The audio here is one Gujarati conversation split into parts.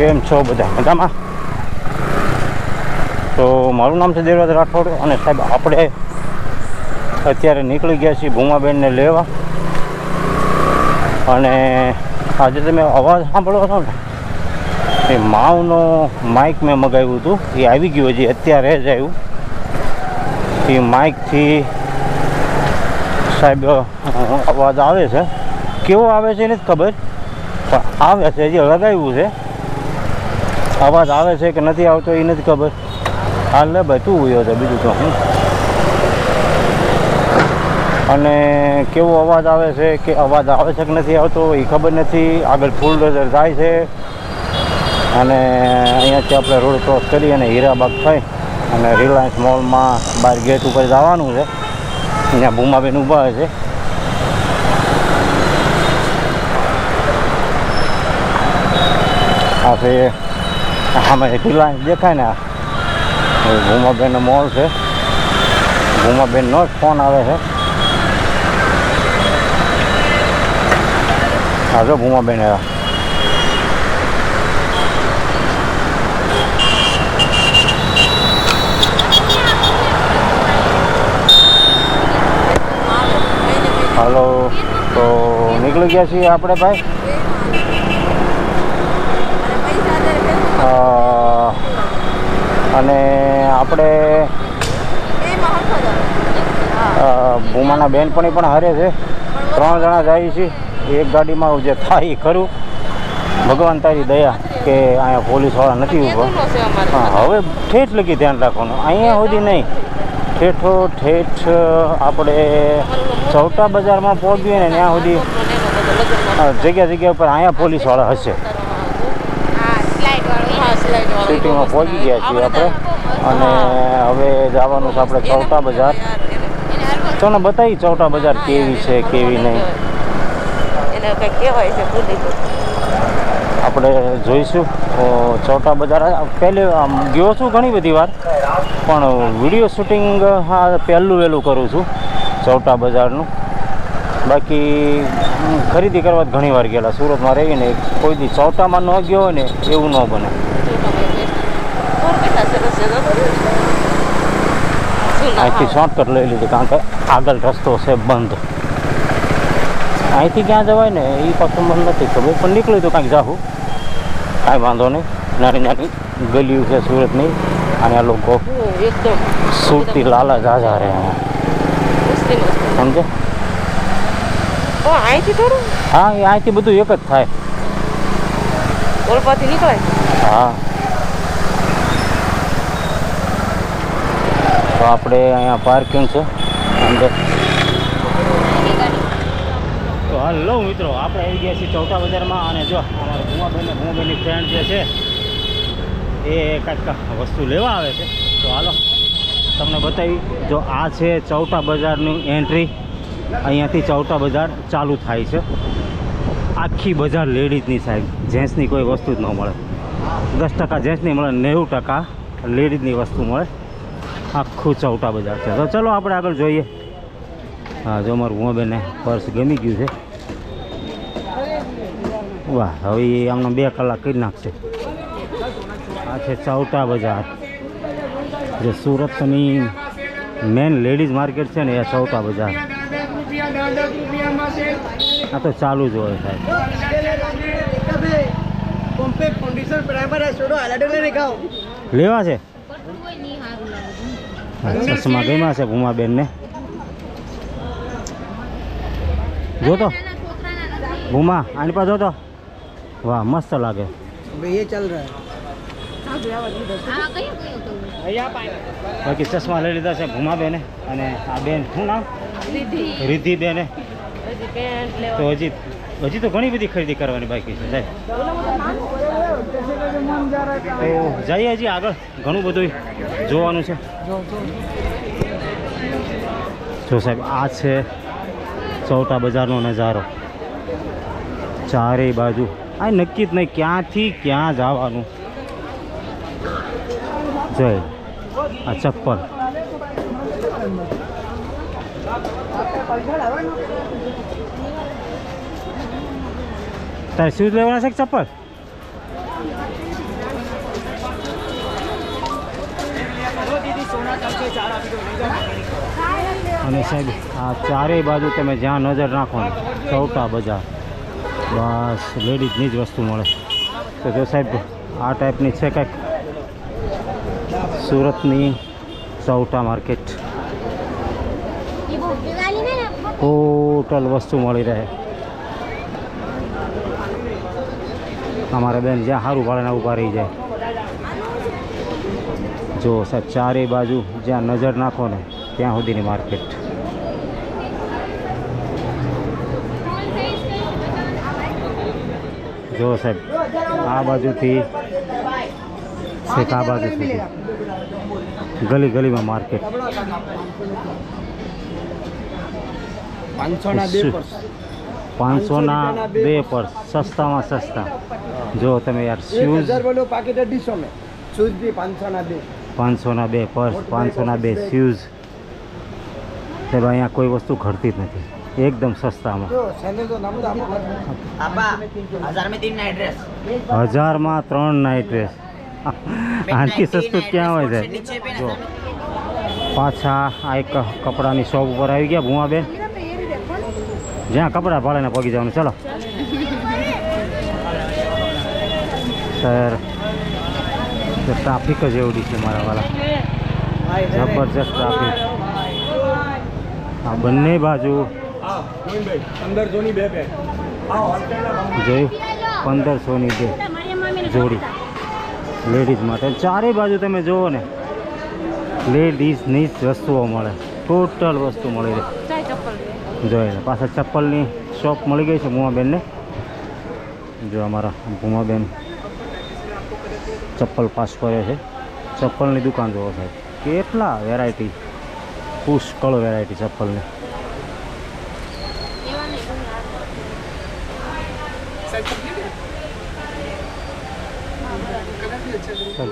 કેમ છો બધા મજામાં? તો મારું નામ છે દેવરાજ રાઠોડ અને સાહેબ આપણે અત્યારે નીકળી ગયા છીએ ભૂમાબેનને લેવા. અને આજે તમે અવાજ સાંભળો છો ને, એ માવનો માઇક મેં મગાવ્યું હતું, એ આવી ગયું હજી અત્યારે જ આવ્યું. એ માઇકથી સાહેબ અવાજ આવે છે, કેવો આવે છે નથી ખબર, પણ આવે છે. હજી લગાવ્યું છે, અવાજ આવે છે કે નથી આવતો એ નથી ખબર. હાલ લે ભાઈ તું ગયો છે બીજું તો હું. અને કેવો અવાજ આવે છે કે અવાજ આવે છે કે નથી આવતો એ ખબર નથી. આગળ ફૂલ ડોઝર જાય છે અને અહીંયાથી આપણે રોડ ક્રોસ કરી અને હીરાબાગ થઈ અને રિલાયન્સ મોલમાં બહાર ગેટ ઉપર જવાનું છે. અહીંયા ભૂમાબેન ઊભા છે. આ છે આમાં રિલાયન્સ દેખાય ને, આ ભૂમાબેનનો મોલ છે. ભૂમાબેનનો જ ફોન આવે છે. હા જો ભૂમાબેન આવ્યા. હાલો, તો નીકળી ગયા છીએ આપણે ભાઈ. અને આપણે ભૂમાના બેનપણી પણ હારે છે. 3 જણા જઈએ છીએ એક ગાડીમાં. જે થાય ખરું, ભગવાન તારી દયા કે અહીંયા પોલીસવાળા નથી ઊભા. હા, હવે ઠેઠ લગી ધ્યાન રાખવાનું, અહીંયા સુધી નહીં. ઠેઠો ઠેઠ આપણે ચૌટા બજારમાં પહોંચીએ ને ત્યાં સુધી જગ્યા ઉપર અહીંયા પોલીસવાળા હશે. સિટીમાં પહોંચી ગયા છીએ આપણે અને હવે જવાનું છે આપણે ચૌટા બજાર. તમને બતાવી ચૌટા બજાર કેવી છે કેવી નહીં આપણે જોઈશું. ચૌટા બજાર પહેલે ગયો છું ઘણી બધી વાર, પણ વિડીયો શૂટિંગ હા પહેલું વહેલું કરું છું ચૌટા બજારનું. બાકી ખરીદી કરવા ઘણી વાર ગયેલા. સુરતમાં રહીને કોઈ દી ચૌટામાં ન ગયો હોય ને એવું ન બને. અહીંથી શોર્ટકટ લઈ લીધી કારણ કે આગળ રસ્તો છે બંધ. અહીંથી ક્યાં જવાય ને એ પાછું મને નથી ખબર, પણ નીકળ્યું તો કાંઈક જાઉં, કાંઈ વાંધો નહીં. નાની નાની ગલીઓ છે સુરતની અને આ લોકો સુરતી લાલા જાજા રહે અહીંયા, સમજે? અહીંથી થોડું, હા, એ અહીંથી બધું એક જ થાય. ઓલપાથી નીકળાય. હા, તો આપણે અહીંયા પાર્કિંગ છે અંદર. તો હાલો મિત્રો, આપણે આવી ગયા છીએ ચૌટા બજારમાં. અને જો અમારા ભૂમાબેનની ફ્રેન્ડ જે છે એ કાંઈક વસ્તુ લેવા આવે છે. તો હાલો તમને બતાવી. જો આ છે ચૌટા બજારની એન્ટ્રી. અહીંયાથી ચૌટા બજાર ચાલુ થાય છે. આખી બજાર લેડીઝની સાઈડ, જેન્ટ્સની કોઈ વસ્તુ જ ન મળે. 10% જેન્ટ્સની મળે, 90% લેડીઝની વસ્તુ મળે. આખું ચૌટા બજાર છે. તો ચલો આપણે આગળ જોઈએ. હા, જો અમારું ભૂમાબેનને પર્સ ગમી ગયું છે. વાહ, હવે એ આમને 2 કલાક કરી નાખશે. આ છે ચૌટા બજાર. જે સુરતની મેન લેડીઝ માર્કેટ છે ને એ ચૌટા બજાર. આ તો ચાલુ જ હોય સાહેબ. લેવા છે ચશ્મા ગમ્યા છે ભૂમાબેનને. જોતો ભૂમા આની પાસે જોતો, વાહ મસ્ત લાગે. બાકી ચશ્મા લઈ લીધા છે ભૂમાબેને. અને આ બેન શું નામ? રિદ્ધિ બેને. તો હજી તો ઘણી બધી ખરીદી કરવાની બાકી છે સાહેબ. તો જઈએ હજી આગળ, ઘણું બધું જોવાનું છે. જો સાહેબ, આ છે ચૌટા બજારનો નજારો. ચારેય બાજુ આ નક્કી જ નહીં ક્યાંથી ક્યાં જવાનું. જોઈ આ ચપ્પલ. તારે શૂઝ લેવાના છે કે ચપ્પલ? અને સાહેબ આ ચારેય બાજુ તમે જ્યાં નજર નાખો ને ચૌટા બજાર, બસ લેડીઝની જ વસ્તુ મળે. તો જો સાહેબ આ ટાઈપની છે કંઈક સુરતની ચૌટા માર્કેટ. ટોટલ વસ્તુ મળી રહે. અમારે બેન જ્યાં સારું ભાડે ઊભા રહી જાય. જો સાહેબ ચારેય બાજુ જ્યાં નજર નાખો ને ત્યાં સુધીની માર્કેટ. જો સાહેબ આ બાજુથી છેક આ બાજુ સુધી ગલી ગલીમાં માર્કેટ. 500ના 2 પર્સ, સસ્તામાં સસ્તા. જો તમે યાર શૂઝ 500ના 2 પર્સ, 500ના 2 શૂઝ. સાહેબ અહીંયા કોઈ વસ્તુ ઘટતી જ નથી, એકદમ સસ્તામાં. 1000માં 3 નાઇટ ડ્રેસ. આનાથી સસ્તું ક્યાં હોય છે? જો પાછા આ એક કપડાની શોપ ઉપર આવી ગયા ભૂમાબેન, જ્યાં કપડાં ભાડે ને પગી જવાનું. ચલો સર, ટ્રાફિક જ એવડી છે મારા વાલા, જબરજસ્ત ટ્રાફિક. આ બંને બાજુ જોયું 1500ની 2 જોડી લેડીઝ માટે. ચારેય બાજુ તમે જુઓ ને લેડીઝની જ વસ્તુઓ મળે, ટોટલ વસ્તુ મળી રહે. જોઈએ પાછા ચપ્પલની શોપ મળી ગઈ છે ભૂમાબેનને. જો અમારા ભૂમાબેન ચપ્પલ પાસ કરે છે. ચપ્પલની દુકાન જોવો સાહેબ, કેટલા વેરાયટી, પુષ્કળ વેરાયટી ચપ્પલની.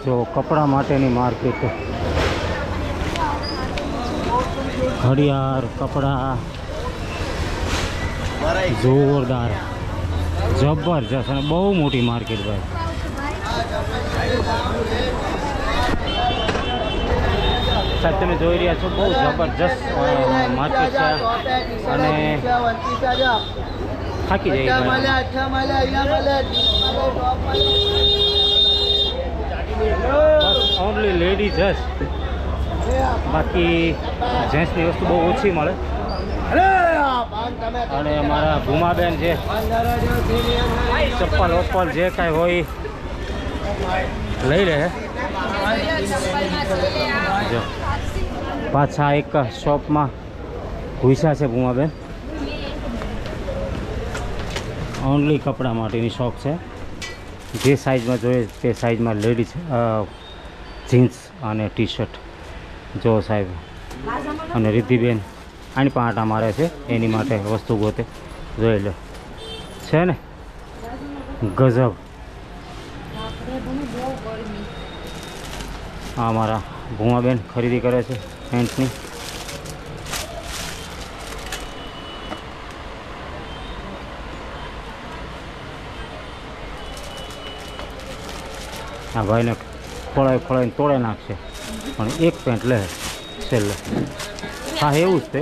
જો કપડાં માટેની માર્કેટ, ઘડિયાળ, કપડાં જોરદાર, જબરજસ્ત અને બહુ મોટી માર્કેટ ભાઈ. સાહેબ તમે જોઈ રહ્યા છો બહુ જબરજસ્ત માર્કેટ છે અને થાકી જાય. ઓનલી લેડીઝ જ, બાકી જેન્ટ્સની વસ્તુ બહુ ઓછી મળે. અને મારા ભૂમાબેન છે ચપ્પલ વપ્પલ જે કાંઈ હોય લઈ લે. જો પાછા એક શોપમાં ઘૂસ્યા છે ભૂમાબેન. ઓનલી કપડાં માટેની શોપ છે, જે સાઇઝમાં જોઈએ તે સાઇઝમાં લેડીઝ જીન્સ અને ટી શર્ટ. જો સાહેબ અને રિદ્ધિબેન આની પણ આટા મારે છે, એની માટે વસ્તુ ગોતે. જોઈ લો છે ને ગજબ. આ મારા ભૂમાબેન ખરીદી કરે છે પેન્ટની. આ ભાઈને ખોળાઈને તોડે નાખશે પણ એક પેન્ટ લે છેલ્લે. હા એવું જ તે.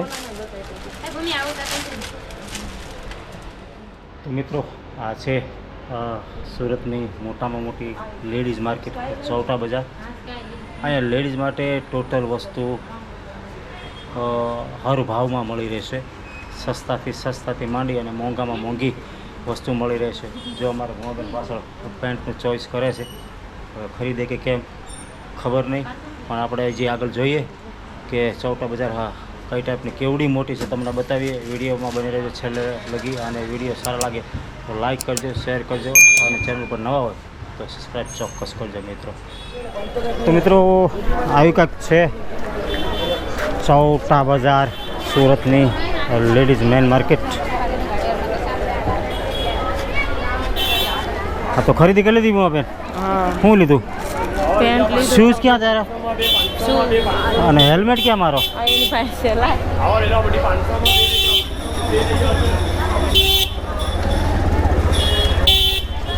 તો મિત્રો આ છે સુરતની મોટામાં મોટી લેડીઝ માર્કેટ ચૌટા બજાર. અહીંયા લેડીઝ માટે ટોટલ વસ્તુ હર ભાવમાં મળી રહેશે. સસ્તાથી સસ્તાથી માંડી અને મોંઘામાં મોંઘી વસ્તુ મળી રહેશે. જો અમારા મોબાઈલ પાછળ પેન્ટનું ચોઈસ કરે છે, ખરીદે કે કેમ ખબર નહીં, પણ આપણે જે આગળ જોઈએ કે ચૌટા બજાર હા કઈ ટાઈપની કેવડી મોટી છે તમને બતાવીએ. વિડીયોમાં બની રહેજો છેલ્લે લગી. અને વિડીયો સારા લાગે તો લાઈક કરજો, શેર કરજો અને ચેનલ પર નવા હોય તો સબસ્ક્રાઈબ ચોક્કસ કરજો મિત્રો. તો મિત્રો આવી કાંઈક છે ચૌટા બજાર સુરતની લેડીઝ મેન માર્કેટ. હા તો ખરીદી કરી લીધી બેન? શું લીધું? શૂઝ ક્યાં તારા અને હેલ્મેટ ક્યાં મારો?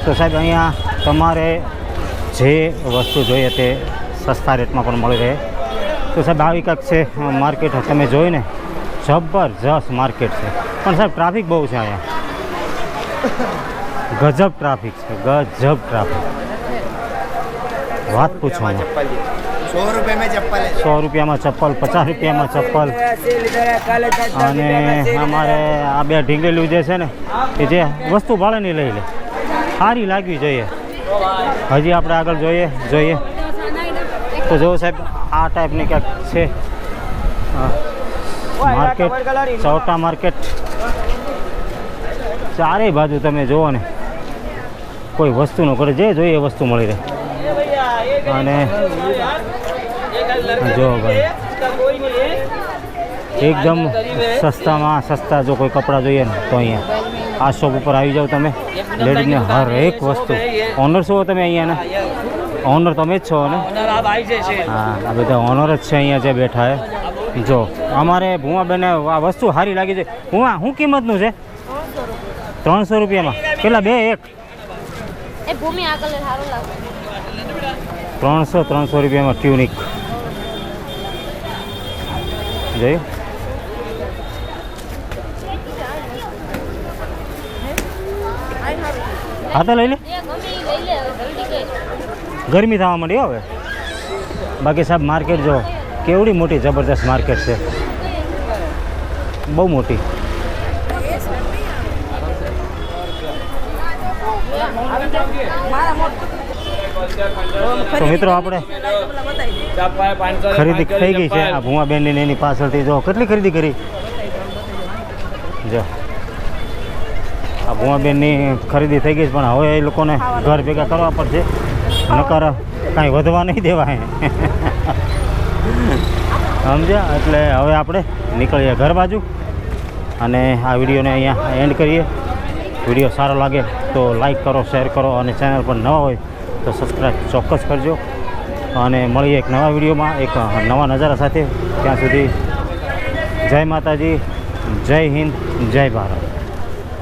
તો સાહેબ અહીંયા તમારે જે વસ્તુ જોઈએ તે સસ્તા રેટમાં પણ મળી રહે. તો સાહેબ આવી કાંક છે માર્કેટ, તમે જોઈને જબરજસ્ત માર્કેટ છે, પણ સાહેબ ટ્રાફિક બહુ છે અહીંયા, ગજબ ટ્રાફિક છે, ગજબ ટ્રાફિક, વાત પૂછો. 100 रुपये में चप्पल है. 100 રૂપિયામાં ચપ્પલ, 50 રૂપિયામાં ચપ્પલ. અને અમારે આ બે ઢીંગેલું જે છે ને એ જે વસ્તુ ભાડેની લઈ લે, સારી લાગવી જોઈએ. હજી આપણે આગળ જોઈએ તો જો સાહેબ આ ટાઈપની ક્યાંક છે માર્કેટ, ચૌટા માર્કેટ. ચારેય બાજુ તમે જુઓ ને કોઈ વસ્તુ ન કરે, જે જોઈએ એ વસ્તુ મળી રહે. અને જો ભાઈ એકદમ સસ્તામાં સસ્તા જો કોઈ કપડાં જોઈએ ને તો અહીંયા આ શોપ ઉપર આવી જાઓ તમે. લેડીઝને હર એક વસ્તુ. ઓનર છો તમે અહીંયાના? ઓનર તમે જ છો ને? હા, આ બધા ઓનર જ છે અહીંયા જે બેઠા હે. જો અમારે ભૂમાબેને આ વસ્તુ સારી લાગી છે. ભૂમા શું કિંમતનું છે? 300 રૂપિયામાં કેટલા? બે એક? 300 રૂપિયામાં ટ્યુનિક જોયું. હા તો લઈ લે, ગરમી થવા માંડી હવે. બાકી સાહેબ માર્કેટ જો કેવડી મોટી જબરદસ્ત માર્કેટ છે, બહુ મોટી. તો મિત્રો આપણે ખરીદી થઈ ગઈ છે. આ ભૂમાબેનની એની પાછળથી જો કેટલી ખરીદી કરી. જો આ ભૂમાબેનની ખરીદી થઈ ગઈ છે, પણ હવે એ લોકોને ઘર ભેગા કરવા પડશે, નકર કાંઈ વધવા નહીં દેવાય. સમજ્યા? એટલે હવે આપણે નીકળીએ ઘર બાજુ અને આ વિડીયોને અહીંયા એન્ડ કરીએ. વિડીયો સારો લાગે તો લાઈક કરો, શેર કરો અને ચેનલ પર નવા હોય તો સબસ્ક્રાઈબ ચોક્કસ કરજો. અને મળીએ એક નવા વિડીયોમાં એક નવા નજારા સાથે. ત્યાં સુધી જય માતાજી, જય હિન્દ, જય ભારત.